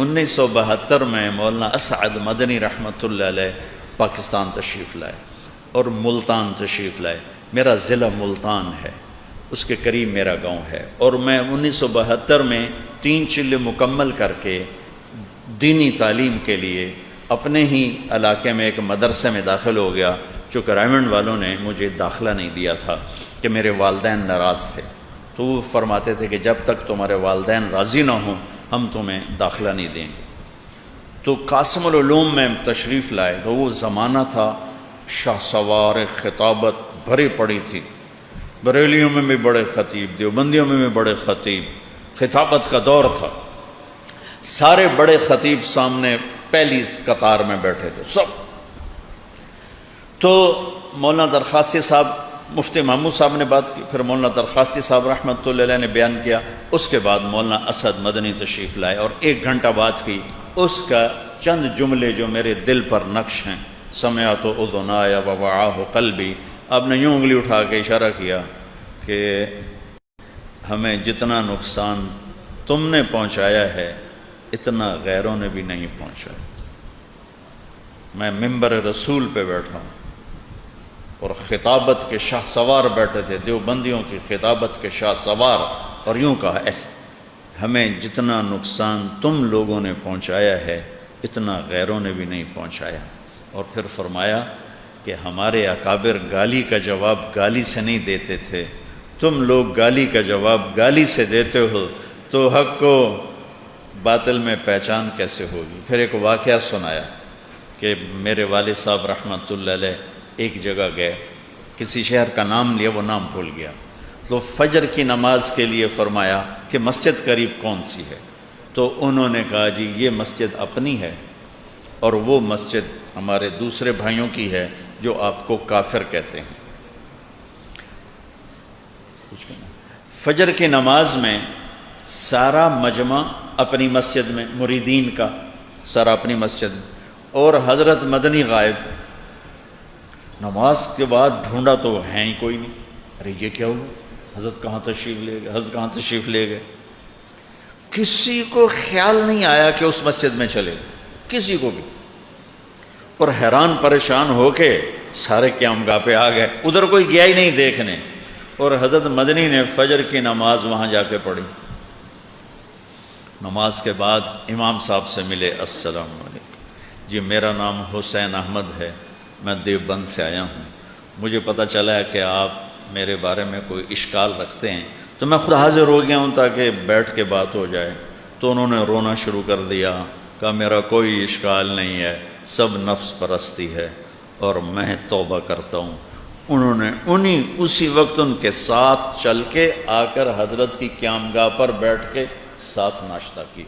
1972 میں مولانا اسعد مدنی رحمۃ اللہ علیہ پاکستان تشریف لائے اور ملتان تشریف لائے۔ میرا ضلع ملتان ہے، اس کے قریب میرا گاؤں ہے، اور میں 1972 میں 3 چلے مکمل کر کے دینی تعلیم کے لیے اپنے ہی علاقے میں ایک مدرسے میں داخل ہو گیا، چونکہ رائمنڈ والوں نے مجھے داخلہ نہیں دیا تھا کہ میرے والدین ناراض تھے، تو وہ فرماتے تھے کہ جب تک تمہارے والدین راضی نہ ہوں ہم تمہیں داخلہ نہیں دیں گے۔ تو قاسم العلوم میں تشریف لائے تو وہ زمانہ تھا شاہ سوار خطابت بھری پڑی تھی، بریلیوں میں بھی بڑے خطیب، دیوبندیوں میں بھی بڑے خطیب، خطابت کا دور تھا۔ سارے بڑے خطیب سامنے پہلی قطار میں بیٹھے تھے سب۔ تو مولانا درخواستی صاحب، مفتی محمود صاحب نے بات کی، پھر مولانا درخواستی صاحب رحمۃ اللہ علیہ نے بیان کیا، اس کے بعد مولانا اسد مدنی تشریف لائے اور 1 گھنٹہ بات کی۔ اس کا چند جملے جو میرے دل پر نقش ہیں، سمعت اذنایا ووعاہ قلبی، آپ نے یوں انگلی اٹھا کے اشارہ کیا کہ ہمیں جتنا نقصان تم نے پہنچایا ہے اتنا غیروں نے بھی نہیں پہنچایا۔ میں ممبر رسول پہ بیٹھا ہوں اور خطابت کے شاہ سوار بیٹھے تھے، دیوبندیوں کی خطابت کے شاہ سوار، اور یوں کہا ایسے، ہمیں جتنا نقصان تم لوگوں نے پہنچایا ہے اتنا غیروں نے بھی نہیں پہنچایا۔ اور پھر فرمایا کہ ہمارے اکابر گالی کا جواب گالی سے نہیں دیتے تھے، تم لوگ گالی کا جواب گالی سے دیتے ہو، تو حق کو باطل میں پہچان کیسے ہوگی؟ پھر ایک واقعہ سنایا کہ میرے والد صاحب رحمۃ اللہ علیہ ایک جگہ گئے، کسی شہر کا نام لیا، وہ نام بھول گیا، تو فجر کی نماز کے لیے فرمایا کہ مسجد قریب کون سی ہے؟ تو انہوں نے کہا جی یہ مسجد اپنی ہے اور وہ مسجد ہمارے دوسرے بھائیوں کی ہے جو آپ کو کافر کہتے ہیں۔ فجر کی نماز میں سارا مجمع اپنی مسجد میں، مریدین کا سارا اپنی مسجد میں، اور حضرت مدنی غائب۔ نماز کے بعد ڈھونڈا تو ہے ہی کوئی نہیں، ارے یہ کیا ہوا، حضرت کہاں تشریف لے گئے، حضرت کہاں تشریف لے گئے؟ کسی کو خیال نہیں آیا کہ اس مسجد میں چلے، کسی کو بھی، اور حیران پریشان ہو کے سارے قیام گاہ پہ آ گئے، ادھر کوئی گیا ہی نہیں دیکھنے، اور حضرت مدنی نے فجر کی نماز وہاں جا کے پڑھی۔ نماز کے بعد امام صاحب سے ملے، السلام علیکم، جی میرا نام حسین احمد ہے، میں دیوبند سے آیا ہوں، مجھے پتہ چلا ہے کہ آپ میرے بارے میں کوئی اشکال رکھتے ہیں، تو میں خود حاضر ہو گیا ہوں تاکہ بیٹھ کے بات ہو جائے۔ تو انہوں نے رونا شروع کر دیا، کہا میرا کوئی اشکال نہیں ہے، سب نفس پرستی ہے اور میں توبہ کرتا ہوں۔ انہوں نے اسی وقت ان کے ساتھ چل کے آ کر حضرت کی قیام گاہ پر بیٹھ کے ساتھ ناشتہ کی۔